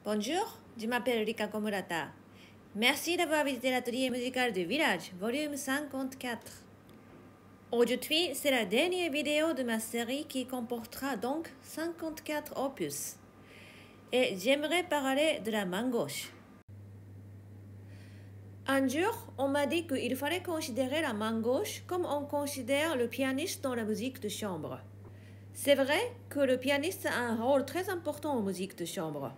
Bonjour, je m'appelle Rika Komurata. Merci d'avoir visité l'atelier musical du village, volume 54. Aujourd'hui, c'est la dernière vidéo de ma série qui comportera donc 54 opus. Et j'aimerais parler de la main gauche. Un jour, on m'a dit qu'il fallait considérer la main gauche comme on considère le pianiste dans la musique de chambre. C'est vrai que le pianiste a un rôle très important en musique de chambre.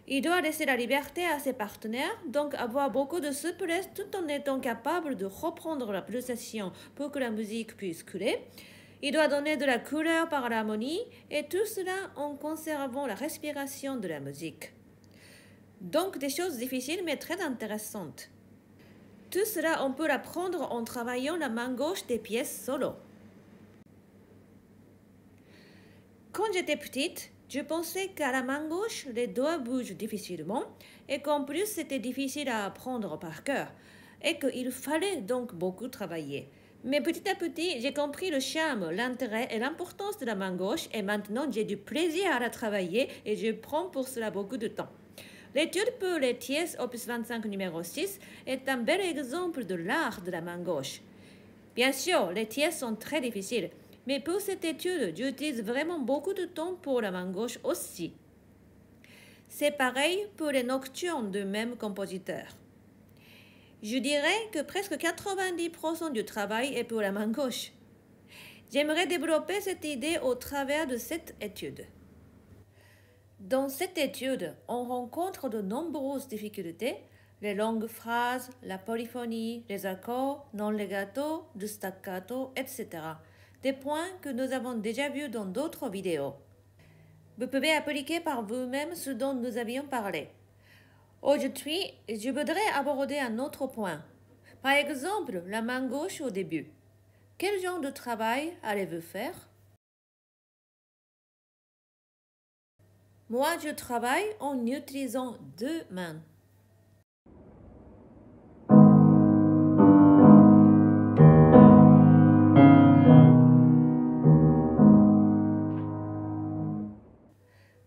Il doit laisser la liberté à ses partenaires, donc avoir beaucoup de souplesse tout en étant capable de reprendre la pulsation pour que la musique puisse couler. Il doit donner de la couleur par l'harmonie et tout cela en conservant la respiration de la musique. Donc des choses difficiles mais très intéressantes. Tout cela on peut l'apprendre en travaillant la main gauche des pièces solo. Quand j'étais petite, je pensais qu'à la main gauche, les doigts bougent difficilement et qu'en plus c'était difficile à apprendre par cœur et qu'il fallait donc beaucoup travailler. Mais petit à petit, j'ai compris le charme, l'intérêt et l'importance de la main gauche et maintenant j'ai du plaisir à la travailler et je prends pour cela beaucoup de temps. L'étude pour les tierces opus 25 numéro 6 est un bel exemple de l'art de la main gauche. Bien sûr, les tierces sont très difficiles. Mais pour cette étude, j'utilise vraiment beaucoup de temps pour la main gauche aussi. C'est pareil pour les nocturnes du même compositeur. Je dirais que presque 90% du travail est pour la main gauche. J'aimerais développer cette idée au travers de cette étude. Dans cette étude, on rencontre de nombreuses difficultés, les longues phrases, la polyphonie, les accords, non-legato, du staccato, etc. Des points que nous avons déjà vus dans d'autres vidéos. Vous pouvez appliquer par vous-même ce dont nous avions parlé. Aujourd'hui, je voudrais aborder un autre point. Par exemple, la main gauche au début. Quel genre de travail allez-vous faire? Moi, je travaille en utilisant deux mains.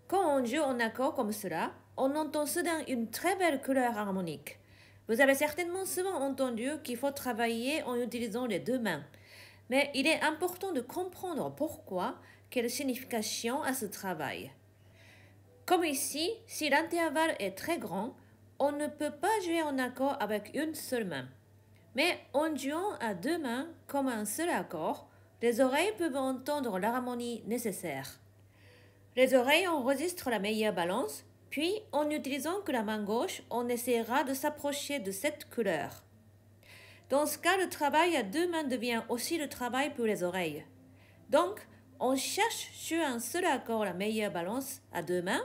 Quand on joue un accord comme cela, on entend soudain une très belle couleur harmonique. Vous avez certainement souvent entendu qu'il faut travailler en utilisant les deux mains. Mais il est important de comprendre pourquoi, quelle signification a ce travail. Comme ici, si l'intervalle est très grand, on ne peut pas jouer un accord avec une seule main. Mais en jouant à deux mains comme un seul accord, les oreilles peuvent entendre l'harmonie nécessaire. Les oreilles enregistrent la meilleure balance, puis en utilisant que la main gauche, on essaiera de s'approcher de cette couleur. Dans ce cas, le travail à deux mains devient aussi le travail pour les oreilles. Donc, on cherche sur un seul accord la meilleure balance à deux mains,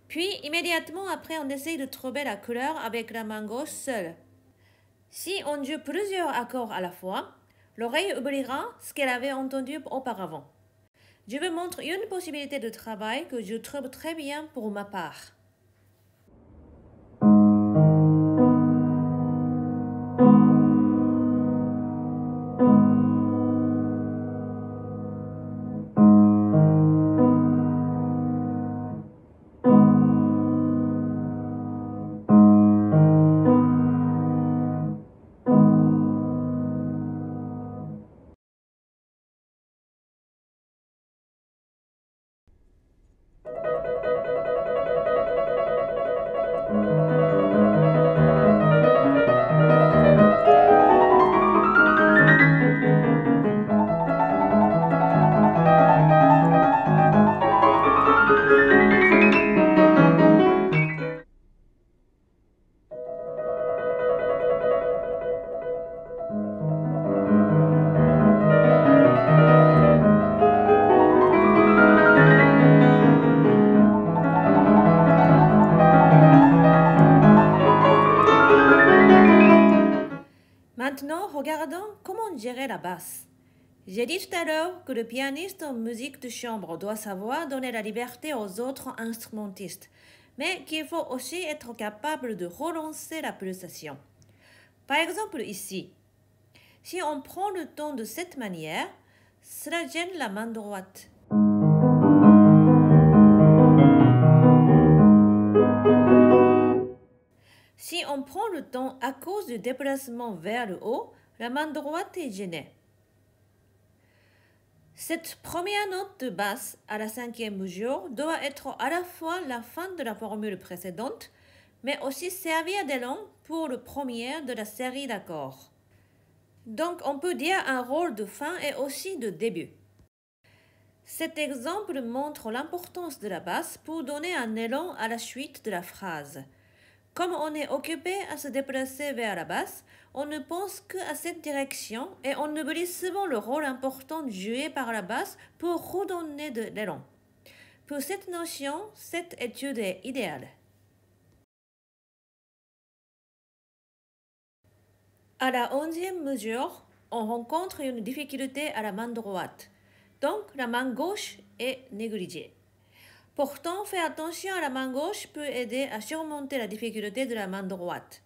puis immédiatement après, on essaye de trouver la couleur avec la main gauche seule. Si on joue plusieurs accords à la fois, l'oreille oubliera ce qu'elle avait entendu auparavant. Je vous montre une possibilité de travail que je trouve très bien pour ma part. Maintenant, regardons comment gérer la basse. J'ai dit tout à l'heure que le pianiste en musique de chambre doit savoir donner la liberté aux autres instrumentistes, mais qu'il faut aussi être capable de relancer la pulsation. Par exemple ici, si on prend le ton de cette manière, cela gêne la main droite. on prend le temps à cause du déplacement vers le haut, la main droite est gênée. Cette première note de basse à la cinquième mesure doit être à la fois la fin de la formule précédente, mais aussi servir d'élan pour le premier de la série d'accords. Donc on peut dire un rôle de fin et aussi de début. Cet exemple montre l'importance de la basse pour donner un élan à la suite de la phrase. Comme on est occupé à se déplacer vers la basse, on ne pense qu'à cette direction et on oublie souvent le rôle important joué par la basse pour redonner de l'élan. Pour cette notion, cette étude est idéale. À la 11e mesure, on rencontre une difficulté à la main droite. Donc, la main gauche est négligée. Pourtant, faire attention à la main gauche peut aider à surmonter la difficulté de la main droite.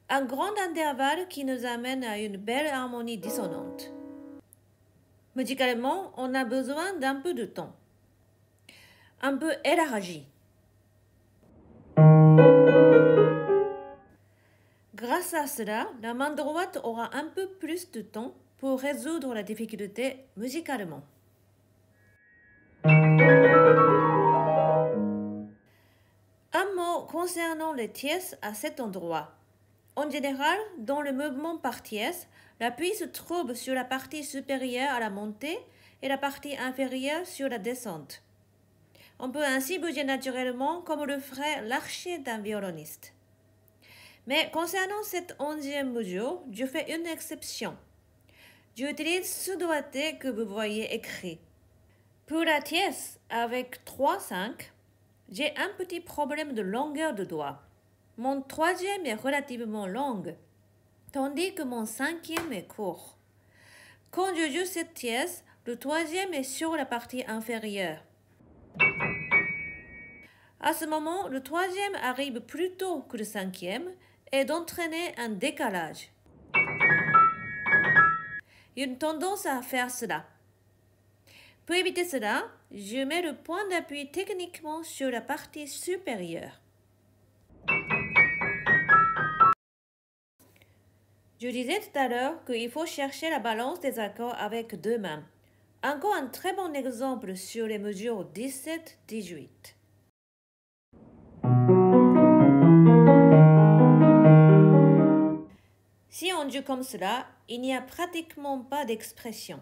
Un grand intervalle qui nous amène à une belle harmonie dissonante. Musicalement, on a besoin d'un peu de temps. Un peu élargi. Grâce à cela, la main droite aura un peu plus de temps pour résoudre la difficulté musicalement. Un mot concernant les tierces à cet endroit. En général, dans le mouvement par tierces, l'appui se trouve sur la partie supérieure à la montée et la partie inférieure sur la descente. On peut ainsi bouger naturellement comme le ferait l'archet d'un violoniste. Mais concernant cette 11e mesure, je fais une exception. J'utilise ce doigté que vous voyez écrit. Pour la tierce avec 3-5, j'ai un petit problème de longueur de doigt. Mon troisième est relativement long, tandis que mon cinquième est court. Quand je joue cette tierce, le troisième est sur la partie inférieure. À ce moment, le troisième arrive plus tôt que le cinquième et d'entraîner un décalage. Une tendance à faire cela. Pour éviter cela, je mets le point d'appui techniquement sur la partie supérieure. Je disais tout à l'heure qu'il faut chercher la balance des accords avec deux mains. Encore un très bon exemple sur les mesures 17-18. Si on joue comme cela, il n'y a pratiquement pas d'expression.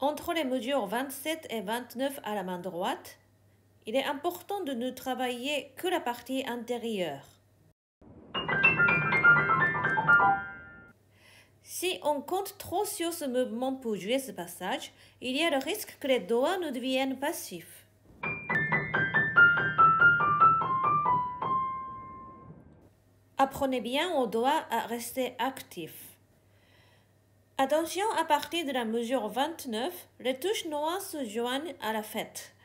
Entre les mesures 27 et 29 à la main droite, il est important de ne travailler que la partie intérieure. Si on compte trop sur ce mouvement pour jouer ce passage, il y a le risque que les doigts ne deviennent passifs. Apprenez bien aux doigts à rester actifs. Attention, à partir de la mesure 29, les touches noires se joignent à la fête.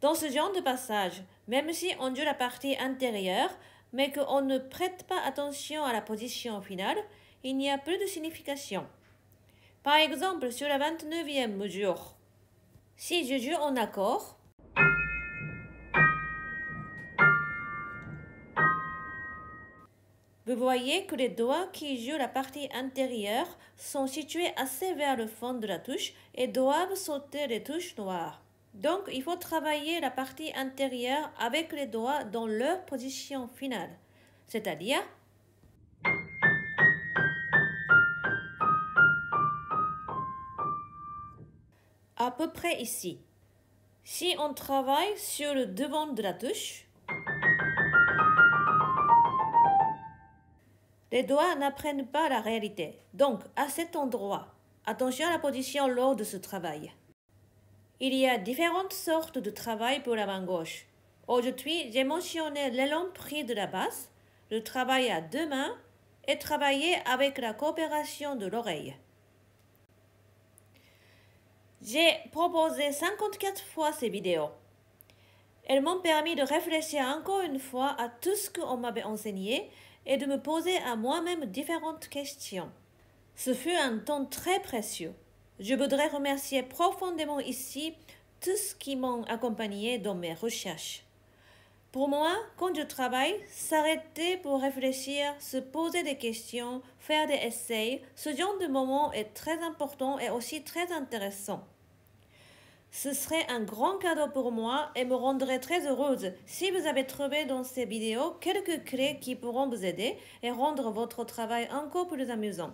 Dans ce genre de passage, même si on joue la partie intérieure, mais qu'on ne prête pas attention à la position finale, il n'y a plus de signification. Par exemple, sur la 29e mesure, si je joue en accord, vous voyez que les doigts qui jouent la partie intérieure sont situés assez vers le fond de la touche et doivent sauter les touches noires. Donc, il faut travailler la partie intérieure avec les doigts dans leur position finale, c'est-à-dire à peu près ici. Si on travaille sur le devant de la touche, les doigts n'apprennent pas la réalité. Donc, à cet endroit, attention à la position lors de ce travail. Il y a différentes sortes de travail pour la main gauche. Aujourd'hui, j'ai mentionné l'élan pris de la basse, le travail à deux mains et travailler avec la coopération de l'oreille. J'ai proposé 54 fois ces vidéos. Elles m'ont permis de réfléchir encore une fois à tout ce qu'on m'avait enseigné et de me poser à moi-même différentes questions. Ce fut un temps très précieux. Je voudrais remercier profondément ici tous ceux qui m'ont accompagné dans mes recherches. Pour moi, quand je travaille, s'arrêter pour réfléchir, se poser des questions, faire des essais, ce genre de moment est très important et aussi très intéressant. Ce serait un grand cadeau pour moi et me rendrait très heureuse si vous avez trouvé dans ces vidéos quelques clés qui pourront vous aider et rendre votre travail encore plus amusant.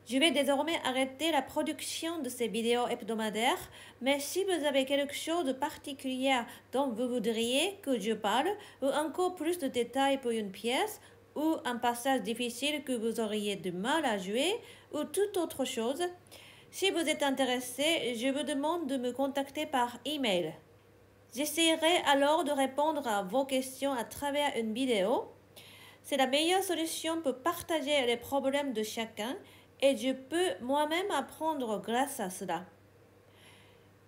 Je vais désormais arrêter la production de ces vidéos hebdomadaires, mais si vous avez quelque chose de particulier dont vous voudriez que je parle, ou encore plus de détails pour une pièce, ou un passage difficile que vous auriez du mal à jouer, ou toute autre chose, si vous êtes intéressé, je vous demande de me contacter par email. J'essaierai alors de répondre à vos questions à travers une vidéo. C'est la meilleure solution pour partager les problèmes de chacun et je peux moi-même apprendre grâce à cela.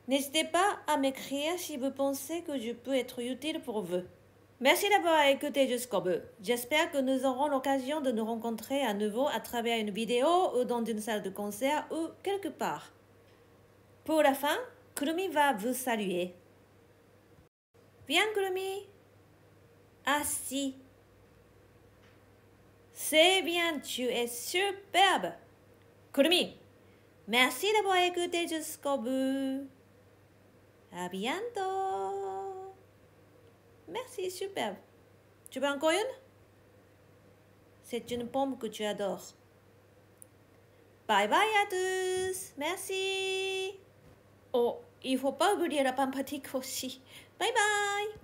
N'hésitez pas à m'écrire si vous pensez que je peux être utile pour vous. Merci d'avoir écouté jusqu'au bout. J'espère que nous aurons l'occasion de nous rencontrer à nouveau à travers une vidéo ou dans une salle de concert ou quelque part. Pour la fin, Kurumi va vous saluer. Viens Kurumi. Assis. C'est bien, tu es superbe. Kurumi, merci d'avoir écouté jusqu'au bout. À bientôt. Merci, superbe. Tu veux encore une? C'est une pomme que tu adores. Bye bye à tous. Merci. Oh, il ne faut pas oublier la pomme pratique aussi. Bye bye.